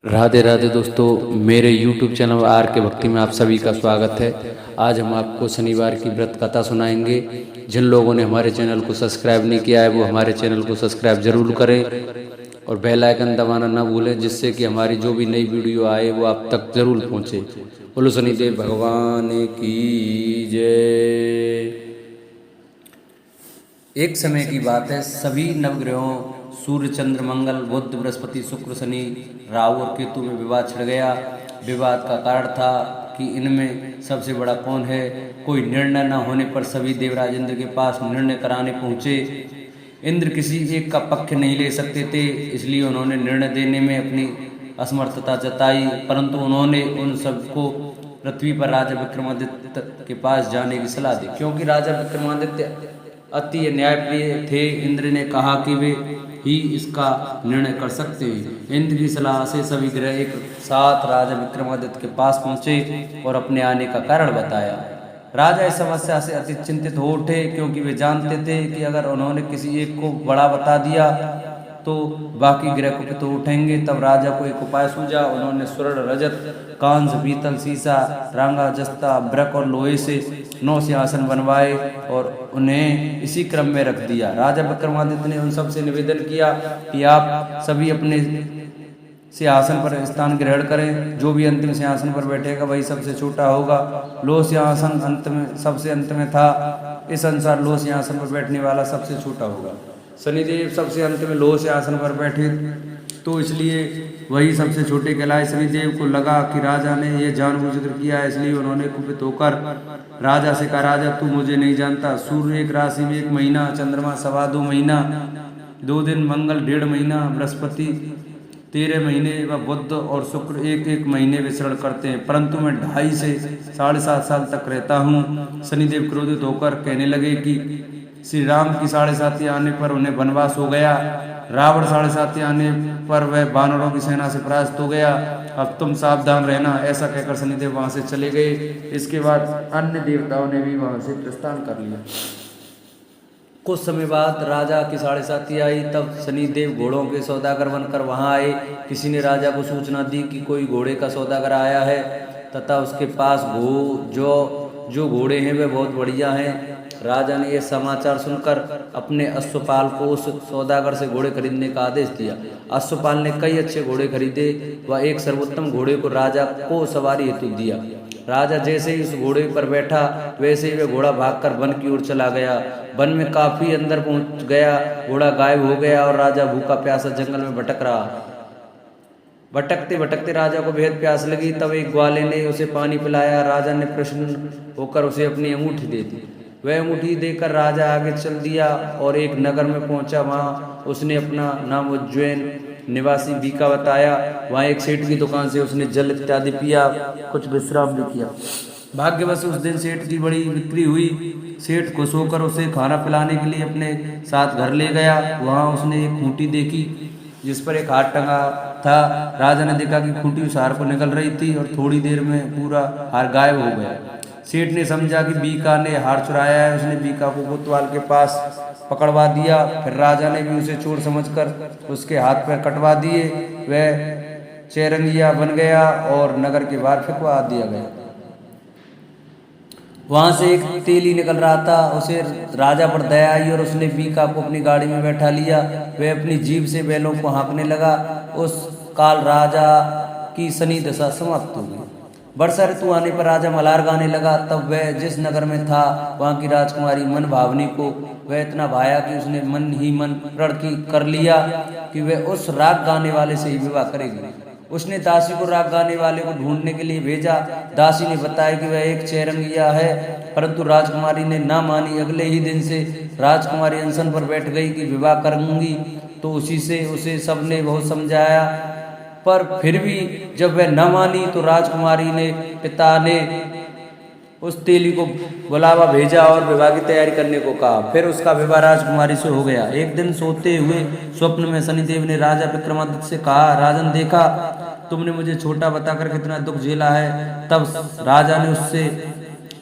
राधे राधे दोस्तों, मेरे YouTube channel are के भक्ति में आप सभी का स्वागत है। आज हम आपको शनिवार की व्रत कथा सुनाएंगे। जिन लोगों ने हमारे चैनल को सब्सक्राइब नहीं किया है वो हमारे चैनल को सब्सक्राइब जरूर करें और बेल आइकन दबाना ना भूलें, जिससे कि हमारी जो भी नई वीडियो आए वो आप तक जरूर पहुँचे। बोलो शनिदेव भगवान की जय। एक समय की बात है, सभी नवग्रहों सूर्य, चंद्र, मंगल, बुध, बृहस्पति, शुक्र, शनि, राहु और केतु में विवाद छिड़ गया। विवाद का कारण था कि इनमें सबसे बड़ा कौन है। कोई निर्णय न होने पर सभी देवराज इंद्र के पास निर्णय कराने पहुँचे। इंद्र किसी एक का पक्ष नहीं ले सकते थे, इसलिए उन्होंने निर्णय देने में अपनी असमर्थता जताई। परंतु उन्होंने उन सबको पृथ्वी पर राजा विक्रमादित्य के पास जाने की सलाह दी, क्योंकि राजा विक्रमादित्य अति न्यायप्रिय थे। इंद्र ने कहा कि वे ही इसका निर्णय कर सकते हैं। इंद्र की सलाह से सभी ग्रह एक साथ राजा विक्रमादित्य के पास पहुंचे और अपने आने का कारण बताया। राजा इस समस्या से अति चिंतित हो उठे, क्योंकि वे जानते थे कि अगर उन्होंने किसी एक को बड़ा बता दिया तो बाकी ग्रह कुपित तो उठेंगे। तब राजा को एक उपाय सूझा। उन्होंने स्वर्ण, रजत, कांस, पीतल, सीसा, रांगा, जस्ता, ब्रक और लोहे से 9 सिंहासन बनवाए और उन्हें इसी क्रम में रख दिया। राजा विक्रमादित्य ने उन सब से निवेदन किया कि आप सभी अपने सिंहासन पर स्थान ग्रहण करें। जो भी अंतिम सिंहासन पर बैठेगा वही सबसे छोटा होगा। लोह सिंहासन अंत में सबसे अंत में था। इस अनुसार लोह सिंहासन पर बैठने वाला सबसे छोटा होगा। शनिदेव सबसे अंत में लोह सिंहासन पर बैठे, तो इसलिए वही सबसे छोटे कहलाए। शनिदेव को लगा कि राजा ने यह जानबूझकर किया है, इसलिए उन्होंने कुपित होकर राजा से कहा, राजा तू मुझे नहीं जानता। सूर्य एक राशि में 1 महीना, चंद्रमा 2.25 महीना, 2 दिन, मंगल 1.5 महीना, बृहस्पति 13 महीने व बुध और शुक्र 1-1 महीने विचरण करते हैं, परंतु मैं 2.5 से 7.5 साल तक रहता हूँ। शनिदेव क्रोधित होकर कहने लगे कि श्री राम की 7.5 आने पर उन्हें वनवास हो गया। रावण 7.5 आने पर वह वानरों की सेना से पराजित हो गया। अब तुम सावधान रहना। ऐसा कहकर शनिदेव वहां से चले गए। इसके बाद अन्य देवताओं ने भी वहां से प्रस्थान कर लिया। कुछ समय बाद राजा की 7.5 आई। तब शनिदेव घोड़ों के सौदागर बनकर वहां आए। किसी ने राजा को सूचना दी कि कोई घोड़े का सौदागर आया है तथा उसके पास जो घोड़े हैं वे बहुत बढ़िया हैं। राजा ने यह समाचार सुनकर अपने अश्वपाल को उस सौदागर से घोड़े खरीदने का आदेश दिया। अश्वपाल ने कई अच्छे घोड़े खरीदे व एक सर्वोत्तम घोड़े को राजा को सवारी हेतु दिया। राजा जैसे ही उस घोड़े पर बैठा वैसे ही वह घोड़ा भागकर वन की ओर चला गया। वन में काफी अंदर पहुंच गया। घोड़ा गायब हो गया और राजा भूखा प्यासा जंगल में भटक रहा। भटकते भटकते राजा को बेहद प्यास लगी। तब एक ग्वाले ने उसे पानी पिलाया। राजा ने प्रसन्न होकर उसे अपनी अंगूठी दे दी। वह अंगूठी देकर राजा आगे चल दिया और एक नगर में पहुंचा। वहां उसने अपना नाम उज्जैन निवासी बीका बताया। वहां एक सेठ की दुकान से उसने जल इत्यादि पिया, कुछ विश्राम भी किया। भाग्यवश उस दिन सेठ की बड़ी बिक्री हुई। सेठ खुश होकर उसे खाना पिलाने के लिए अपने साथ घर ले गया। वहां उसने एक खूंटी देखी जिस पर एक हार टंगा था। राजा ने देखा कि खूंटी उस हार को निकल रही थी और थोड़ी देर में पूरा हार गायब हो गया। सेठ ने समझा कि बीका ने हार चुराया है। उसने बीका को कोतवाल के पास पकड़वा दिया। फिर राजा ने भी उसे चोर समझकर उसके हाथ पैर कटवा दिए। वह चेरंगिया बन गया और नगर के बाहर फेंकवा दिया गया। वहां से एक तेली निकल रहा था। उसे राजा पर दया आई और उसने बीका को अपनी गाड़ी में बैठा लिया। वह अपनी जीभ से बैलों को हाँकने लगा। उस काल राजा की शनि दशा समाप्त हो गई। वर्षा ऋतु आने पर राजा मल्हार गाने लगा। तब वह जिस नगर में था वहां की राजकुमारी मन भावनी को वह इतना भाया कि उसने मन ही मन प्रण कर लिया कि वह उस राग गाने वाले से ही विवाह करेगी। उसने दासी को राग गाने वाले को ढूंढने के लिए भेजा। दासी ने बताया कि वह एक चेरंगिया है, परंतु राजकुमारी ने ना मानी। अगले ही दिन से राजकुमारी अनशन पर बैठ गई कि विवाह करूंगी। तो उसी से उसे सबने बहुत समझाया, पर फिर भी जब वह न मानी तो राजकुमारी ने पिता ने उस तेली को बुलावा भेजा और विवाह की तैयारी करने को कहा। फिर उसका विवाह राजकुमारी से हो गया। एक दिन सोते हुए स्वप्न में शनिदेव ने राजा विक्रमादित्य से कहा, राजन देखा तुमने मुझे छोटा बताकर कितना दुख झेला है। तब राजा ने उससे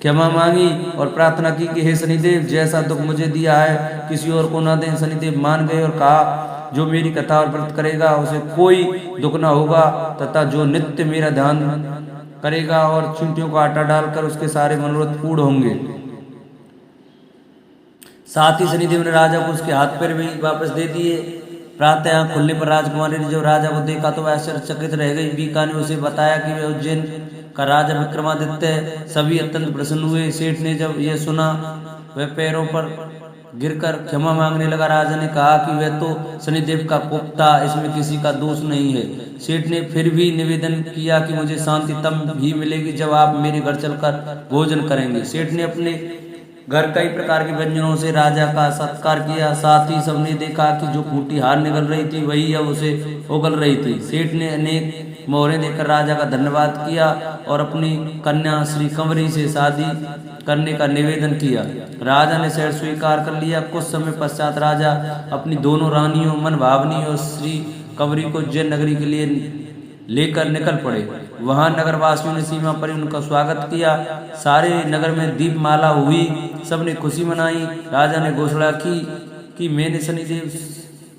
क्षमा मांगी और प्रार्थना की कि हे शनिदेव, जैसा दुख मुझे दिया है किसी और को न दें। शनिदेव मान गए और कहा, जो मेरी कथा और व्रत करेगा उसे कोई दुख न होगा, तथा जो नित्य मेरा ध्यान करेगा और चींटियों का आटा डालकर उसके सारे मनोरथ पूर्ण होंगे। साथ ही शनिदेव ने राजा को उसके हाथ पैर भी वापस दे दिए। प्रातः आंख खुलने पर राजकुमारी ने जब राजा को देखा तो वह आश्चर्यचकित रह गई। बीका ने उसे बताया कि वह उज्जैन का राजा विक्रमादित्य है। सभी अत्यंत प्रसन्न हुए। सेठ ने जब यह सुना वह पैरों पर गिरकर क्षमा मांगने लगा। राजा ने कहा कि वह तो शनिदेव का कोप था, इसमें किसी का दोष नहीं है। सेठ ने फिर भी निवेदन किया कि मुझे शांति तब भी मिलेगी जब आप मेरे घर चलकर भोजन करेंगे। सेठ ने अपने घर कई प्रकार के व्यंजनों से राजा का सत्कार किया। साथ ही सबने देखा कि जो खूंटी हार निकल रही थी वही अब उसे उगल रही थी। सेठ ने अनेक मोहरें देकर राजा का धन्यवाद किया और अपनी कन्या श्री कंवरी से शादी करने का निवेदन किया। राजा ने शर्त स्वीकार कर लिया। कुछ समय पश्चात राजा अपनी दोनों रानियों मनभावनी और श्री कंवरी को उज्जैन नगरी के लिए लेकर निकल पड़े। वहां नगर वासियों ने सीमा पर उनका स्वागत किया। सारे नगर में दीपमाला हुई, सबने खुशी मनाई। राजा ने घोषणा की कि मैंने शनिदेव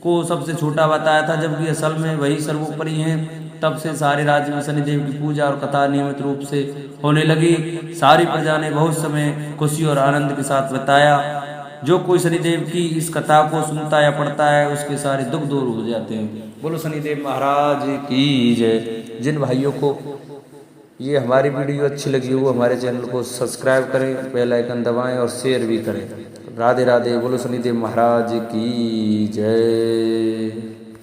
को सबसे छोटा बताया था, जबकि असल में वही सर्वोपरि हैं। तब से सारे राज्य में शनिदेव की पूजा और कथा नियमित रूप से होने लगी। सारी प्रजा ने बहुत समय खुशी और आनंद के साथ बिताया। जो कोई शनिदेव की इस कथा को सुनता या पढ़ता है उसके सारे दुख दूर हो जाते हैं। बोलो शनिदेव महाराज की जय। जिन भाइयों को ये हमारी वीडियो अच्छी लगी वो हमारे चैनल को सब्सक्राइब करें, बेल आइकन दबाएं और शेयर भी करें। राधे राधे। बोलो शनिदेव महाराज की जय।